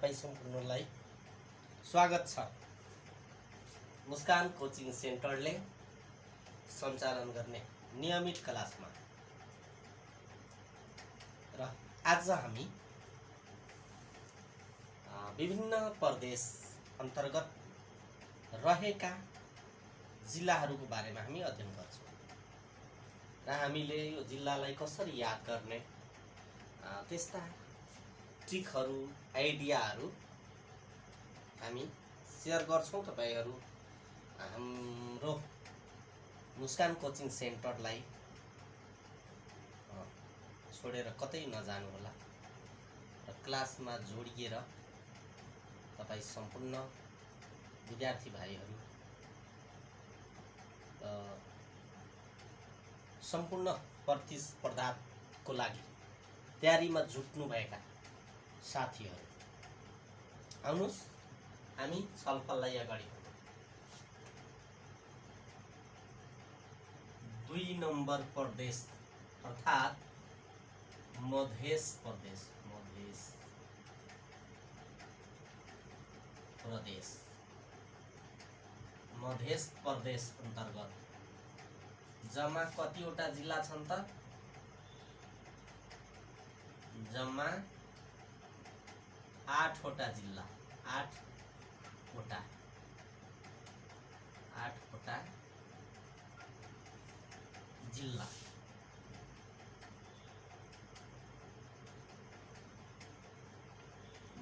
तपाईं सम्पूर्णलाई स्वागत छ। मुस्कान कोचिङ सेन्टरले सञ्चालन गर्ने नियमित क्लासमा र आज हामी विभिन्न प्रदेश अन्तर्गत रहेका जिल्लाहरूको बारेमा हामी अध्ययन गर्छौं र हामीले यो जिल्लालाई कसरी याद गर्ने त्यस्ता ट्रिकहरू आइडियाहरू हामी शेयर गर्छौं। तपाईहरु हाम्रो मुस्कान कोचिङ सेन्टरलाई छोडेर कतै नजानु होला र क्लासमा जोडिएर तपाई सम्पूर्ण विद्यार्थी भाइहरू सम्पूर्ण प्रतिस्पर्धाको लागि तयारीमा जुट्नु भएका साथीहरू आउनुस् हामी छलफललाई अगाडि बढाउँ। 2 नम्बर प्रदेश अर्थात मध्य प्रदेश मध्य प्रदेश अन्तर्गत जम्मा कतिवटा जिल्ला छन् त? जम्मा 8 वटा जिल्ला, 8 वटा जिल्ला।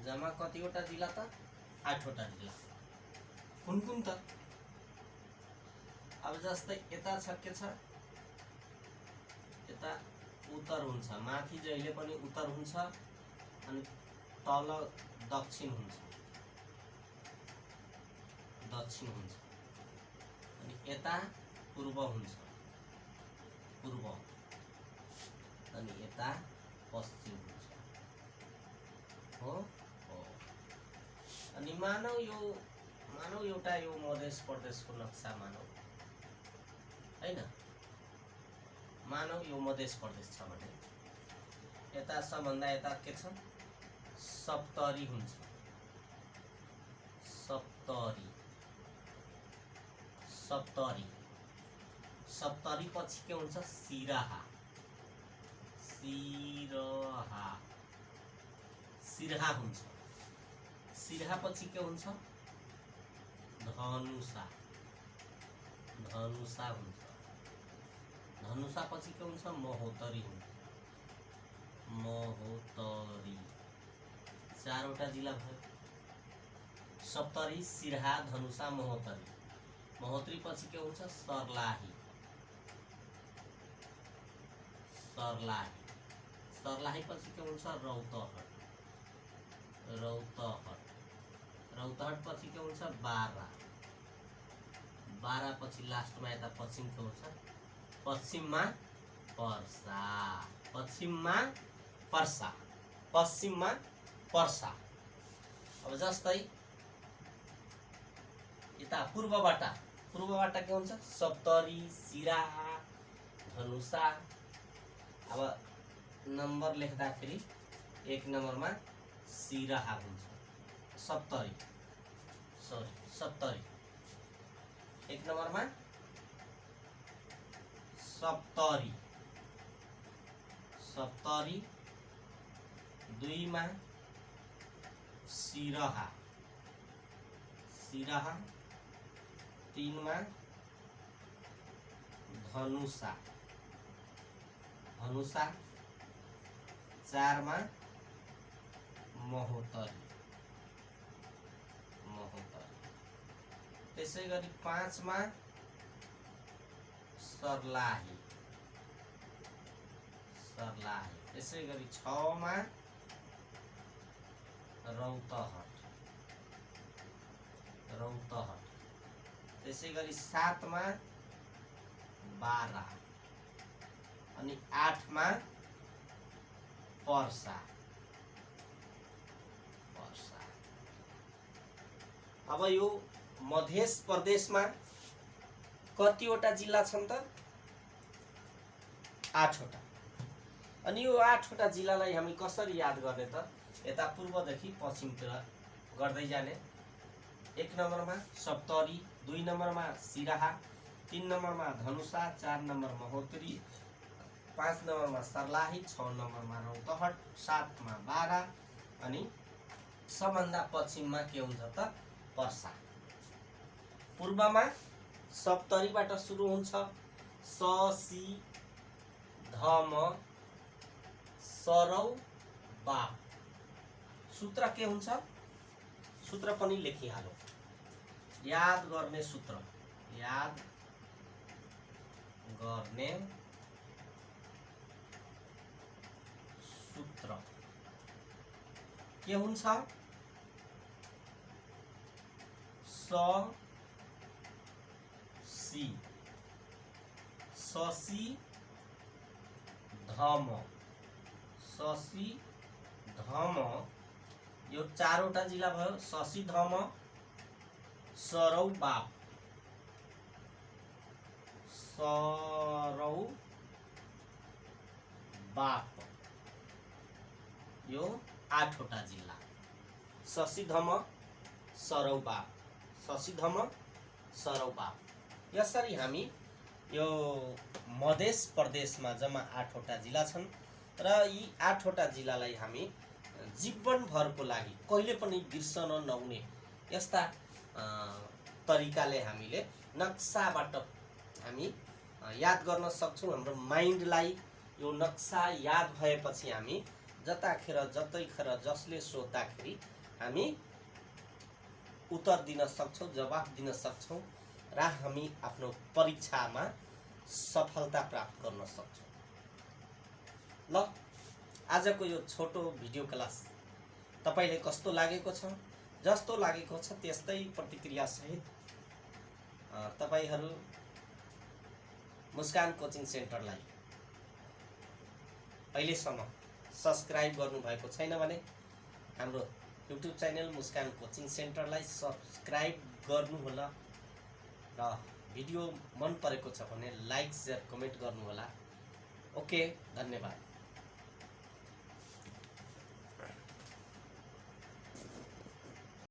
जम्मा कतिवटा जिल्ला त? 8 वटा जिल्ला। कुन कुन त? अब जस्तै यता छ के छ? यता उत्तर हुन्छ, माथि जहिले पनि उत्तर हुन्छ अनि तल दक्षिण हुन्छ अनि यता पूर्व हुन्छ अनि यता पश्चिम हुन्छ हो। अनि मानौ एउटा यो मध्य प्रदेशको नक्सा मानौ हैन, मानौ यो मध्य प्रदेश छ भने यता सबभन्दा यता के छ? सप्तरी हुन्छ। सप्तरी पछि के हुन्छ? सिराहा हुन्छ। सिराहा पछि के हुन्छ? धनुषा हुन्छ। धनुषा पछि के हुन्छ? महोत्तरी हुन्छ। महोत्तरी 4 वटा जिल्ला भयो। सप्तरी, सिराहा, धनुषा, महोत्तरी। महोत्तरी पछि के हुन्छ? सर्लाही पछि के हुन्छ? रौतहट पछि के हुन्छ? बारा पछि लास्टमा यता पश्चिम के हुन्छ? पश्चिममा पर्सा। अब जस्तै यता पूर्वबाट के हुन्छ? सप्तरी, सिराहा, धनुषा। अब नम्बर लेख्दाखेरि 1 नम्बरमा सिराहा हुन्छ। सप्तरी 1 नम्बरमा सप्तरी 2 मा सिराहा 3 मा धनुषा 4 मा महोत्तरी। त्यसै गरी 5 मा सर्लाही। त्यसै गरी 6 मा रौतहट। त्यसै गरी 7 मा बारा अनि 8 मा पर्सा। अब यो मध्य प्रदेशमा कतिवटा जिल्ला छन् त? 8 वटा। अनि यो 8 वटा जिल्लालाई हामी कसरी याद गर्ने त? यता पूर्वदेखि पश्चिमतिर गर्दै जाने। 1 नम्बरमा सप्तरी, 2 नम्बरमा सिराहा, 3 नम्बरमा धनुषा, 4 नम्बर महोत्तरी, 5 नम्बरमा सर्लाही, 6 नम्बरमा रौतहट, 7 मा बारा अनि सबभन्दा पश्चिममा के हुन्छ त पर्सा। पूर्वमा सप्तरीबाट सुरु हुन्छ स सी धम सरौ बाप। सूत्र के हुन्छ? सूत्र पनि लेखिहालौ। याद गर्ने सूत्र, याद गर्ने सूत्र के हुन्छ? स सी शशी धम, शशी धम, यो 4वटा जिल्ला भयो। शशी धम सरौ बाप, सरौ बाप, यो 8वटा जिल्ला। शशीधम सरौ बाप, शशीधम सरौ बाप। यसरी हामी यो मधेस प्रदेशमा जम्मा 8वटा जिल्ला छन् र यी 8वटा जिल्लालाई हामी जीवनभरको लागि कहिले पनि बिर्सन नहुने यस्ता तरिकाले हामीले नक्साबाट हामी याद गर्न सक्छौँ। हाम्रो माइन्डलाई यो नक्सा याद भएपछि हामी जताखेर जतैखेर जसले सोद्धाखेरि हामी उत्तर दिन सक्छौँ, जवाफ दिन सक्छौँ र हामी आफ्नो परीक्षामा सफलता प्राप्त गर्न सक्छौँ। ल, आजको यो छोटो भिडियो क्लास तपाईले कस्तो लागेको छ? जस्तो लागेको छ त्यस्तै प्रतिक्रिया सहित तपाईहरू मुस्कान कोचिङ सेन्टरलाई अहिलेसम्म सब्स्क्राइब गर्नुभएको छैन भने हाम्रो युट्युब च्यानल मुस्कान कोचिङ सेन्टरलाई सब्स्क्राइब गर्नुहोला र भिडियो मन परेको छ भने लाइक, शेयर, कमेन्ट गर्नुहोला। ओके, धन्यवाद।